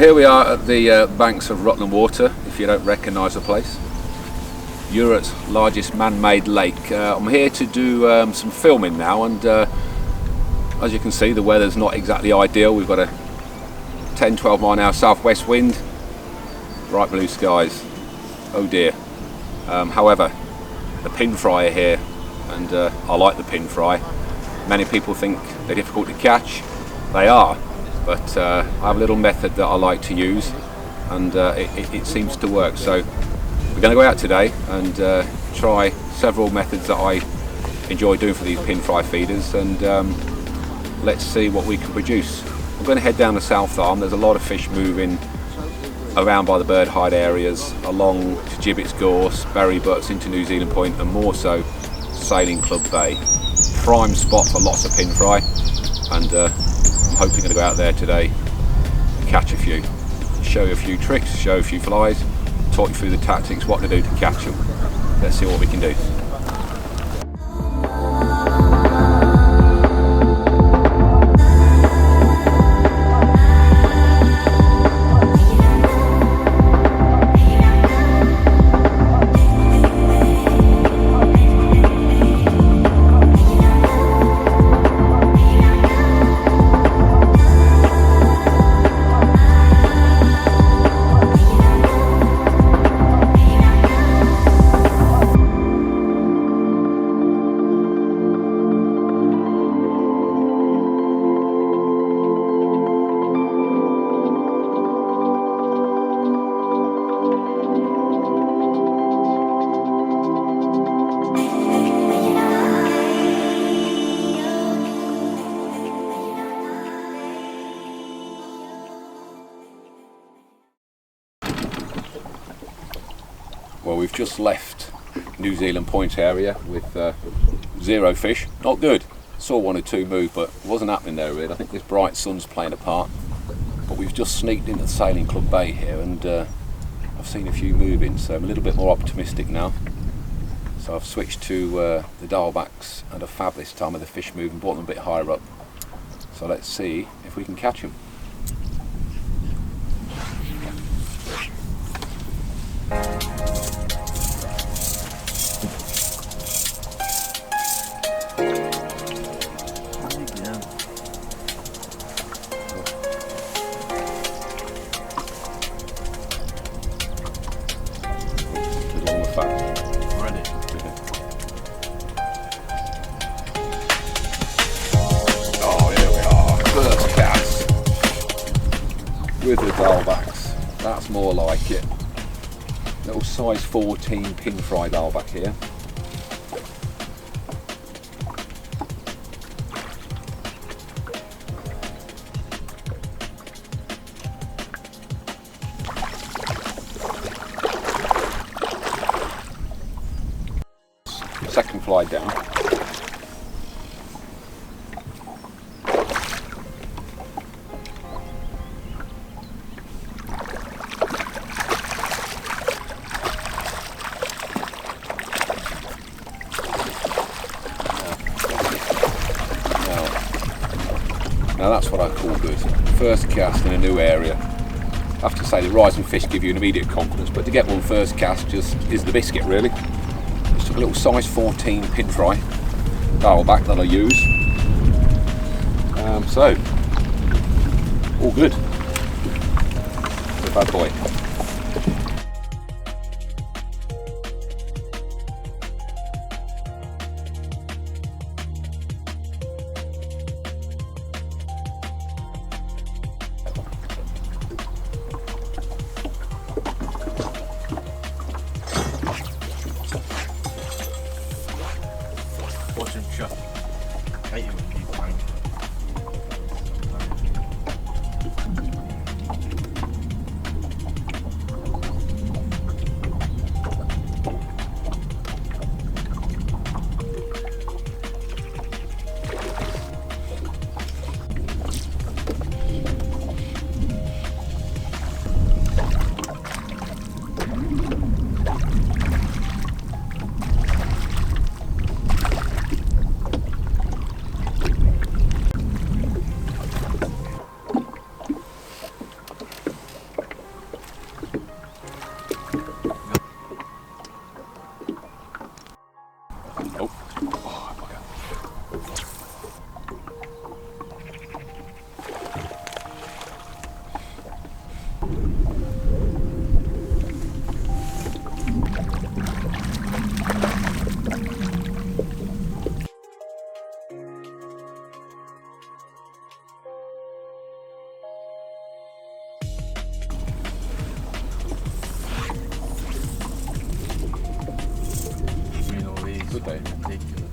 Here we are at the banks of Rutland Water, if you don't recognise the place. Europe's largest man-made lake. I'm here to do some filming now, and as you can see, the weather's not exactly ideal. We've got a 10-12 mile an hour southwest wind, bright blue skies. Oh dear. However, the pin fry are here, and I like the pin fry. Many people think they're difficult to catch. They are, but I have a little method that I like to use, and it seems to work. So we're going to go out today and try several methods that I enjoy doing for these pin fry feeders, and let's see what we can produce. I'm going to head down the south arm. There's a lot of fish moving around by the bird hide areas, along to Gibbets Gorse, Berry Butts into New Zealand Point, and more so Sailing Club Bay. Prime spot for lots of pin fry, and I'm hoping to go out there today and catch a few, show you a few tricks, show a few flies, talk you through the tactics, what to do to catch them. Let's see what we can do. Well, we've just left New Zealand Point area with zero fish. Not good. Saw one or two move, but it wasn't happening there really. I think this bright sun's playing a part. But we've just sneaked into Sailing Club Bay here, and I've seen a few moving, so I'm a little bit more optimistic now. So I've switched to the dialbacks and a fab this time with the fish moving, brought them a bit higher up. So let's see if we can catch them. With the dialbacks, that's more like it. Little size 14 pin fry dialback here. Second fly down. Now that's what I call good. First cast in a new area. I have to say the rising fish give you an immediate confidence, but to get one first cast just is the biscuit really. Just took a little size 14 pin fry dialback that I use. So, all good. It's a bad boy. Watch him shut. Hate you when people bang. Ridiculous.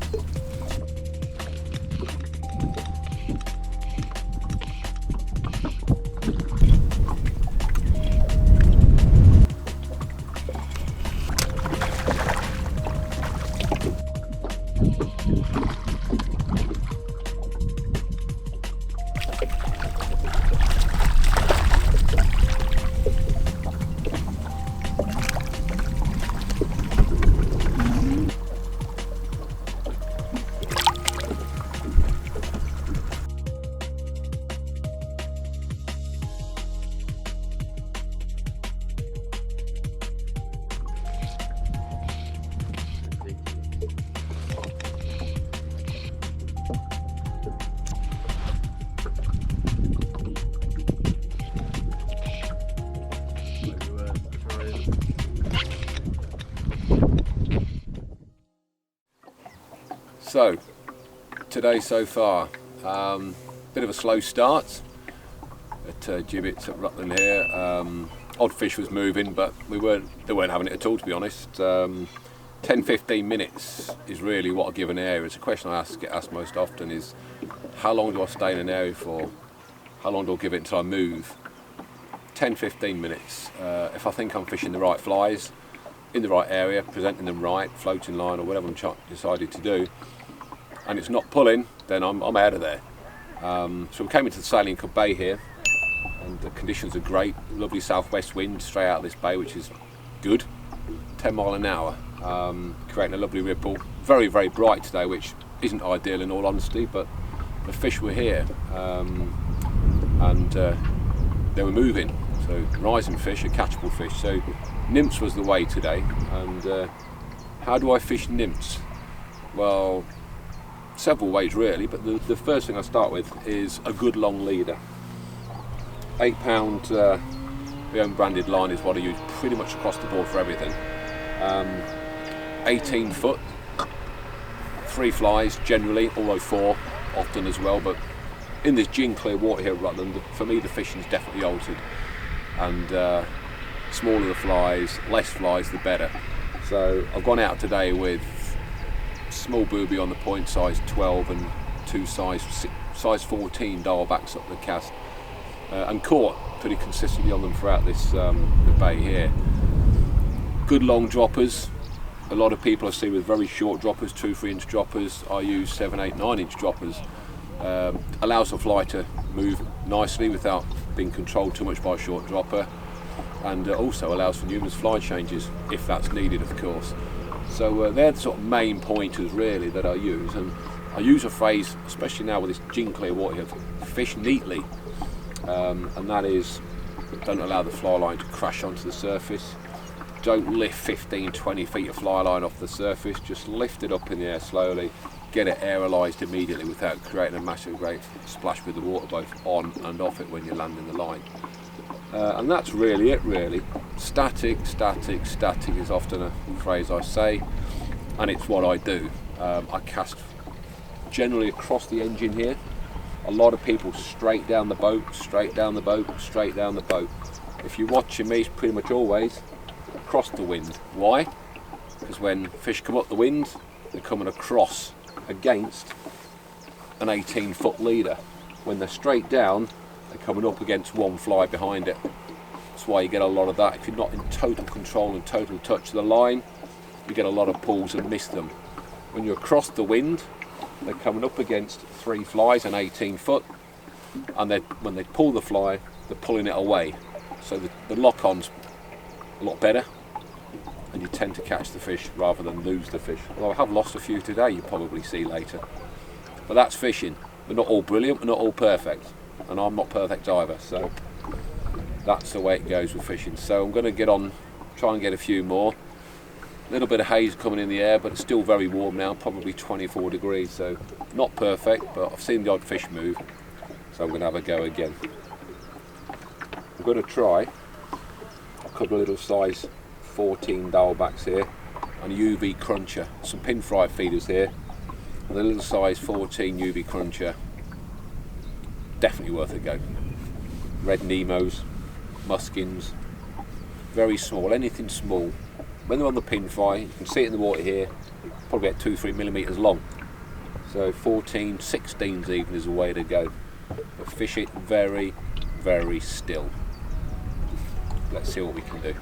So, today so far, bit of a slow start at Gibbets at Rutland here. Odd fish was moving, but they weren't having it at all, to be honest. 10-15 minutes is really what I give an area. It's a question I get asked most often is, how long do I stay in an area for? How long do I give it until I move? 10-15 minutes. If I think I'm fishing the right flies, in the right area, presenting them right, floating line or whatever I'm decided to do, and it's not pulling, then I'm out of there. So we came into the Sailing Club Bay here, and the conditions are great. Lovely southwest wind straight out of this bay, which is good. 10 mile an hour, creating a lovely ripple. Very, very bright today, which isn't ideal in all honesty, but the fish were here, and they were moving. So rising fish are catchable fish. So nymphs was the way today. And how do I fish nymphs? Well, several ways really, but the first thing I start with is a good long leader. 8 pound my own branded line is what I use pretty much across the board for everything. 18 foot, 3 flies generally, although 4 often as well, but in this gin clear water here at Rutland, for me the fishing's definitely altered, and smaller the flies, less flies the better. So I've gone out today with small booby on the point, size 12, and 2 size 14 dial backs up the cast, and caught pretty consistently on them throughout this the bay here. Good long droppers. A lot of people I see with very short droppers, 2-3 inch droppers. I use 7, 8, 9 inch droppers. Allows the fly to move nicely without being controlled too much by a short dropper, and also allows for numerous fly changes if that's needed, of course. So they're the sort of main pointers really that I use, and I use a phrase, especially now with this gin clear water here, fish neatly, and that is, don't allow the fly line to crash onto the surface. Don't lift 15-20 feet of fly line off the surface, just lift it up in the air slowly, get it aerolized immediately without creating a massive great splash with the water both on and off it when you're landing the line. And that's really it really. Static, static, static is often a phrase I say, and it's what I do. I cast generally across the engine here. A lot of people straight down the boat, straight down the boat, straight down the boat. If you're watching me, it's pretty much always across the wind. Why? Because when fish come up the wind, they're coming across against an 18-foot leader. When they're straight down, they're coming up against one fly behind it. That's why you get a lot of that. If you're not in total control and total touch of the line, you get a lot of pulls and miss them. When you're across the wind, they're coming up against 3 flies, an 18-foot, and when they pull the fly, they're pulling it away. So the lock-on's a lot better, and you tend to catch the fish rather than lose the fish. Although I have lost a few today, you'll probably see later. But that's fishing. We're not all brilliant, we're not all perfect, and I'm not perfect either, so that's the way it goes with fishing. So I'm going to get on, try and get a few more. A little bit of haze coming in the air, but it's still very warm now, probably 24 degrees, so not perfect, but I've seen the odd fish move, so I'm going to have a go again. I'm going to try a couple of little size 14 dowelbacks here, and a UV cruncher, some Penwright feeders here, and a little size 14 UV cruncher. Definitely worth a go. Red Nemos, muskins, very small, anything small, when they're on the pin fry, you can see it in the water here, probably about 2-3 millimeters long. So 14, 16s even is the way to go. But fish it very, very still. Let's see what we can do.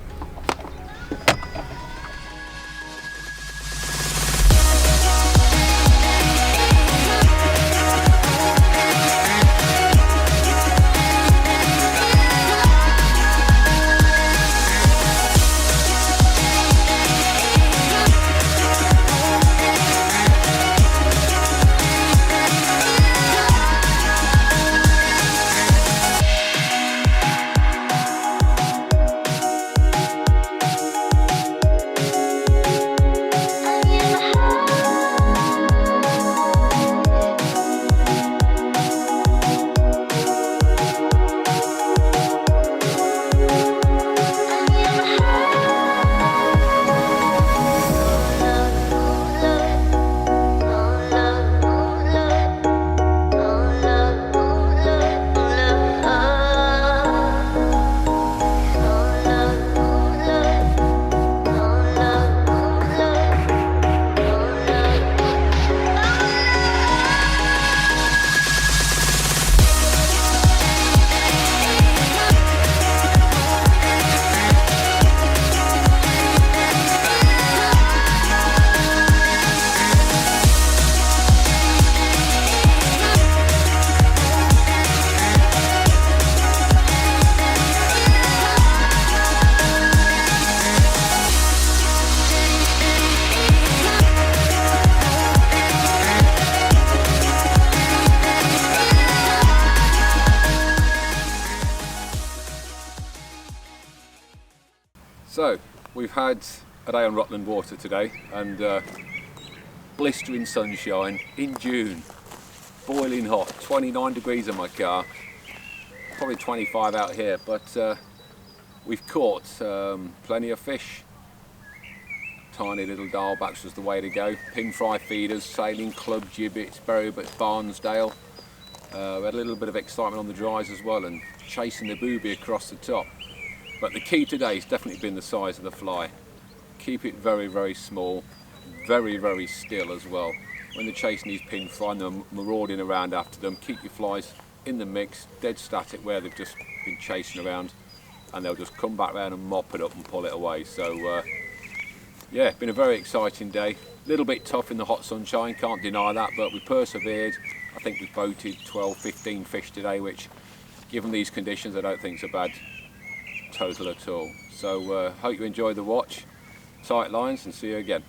So we've had a day on Rutland Water today, and blistering sunshine in June, boiling hot, 29 degrees in my car, probably 25 out here, but we've caught plenty of fish. Tiny little dialbacks was the way to go, pin fry feeders, sailing, club gibbets, Berrybit, Barnsdale. We had a little bit of excitement on the dries as well, and chasing the booby across the top. But the key today has definitely been the size of the fly. Keep it very, very small, very, very still as well. When they're chasing these pin fry and they're marauding around after them, keep your flies in the mix, dead static where they've just been chasing around, and they'll just come back around and mop it up and pull it away. So yeah, been a very exciting day. A little bit tough in the hot sunshine, can't deny that, but we persevered. I think we boated 12, 15 fish today, which given these conditions I don't think is a bad total at all. So hope you enjoyed the watch. Tight lines, and see you again.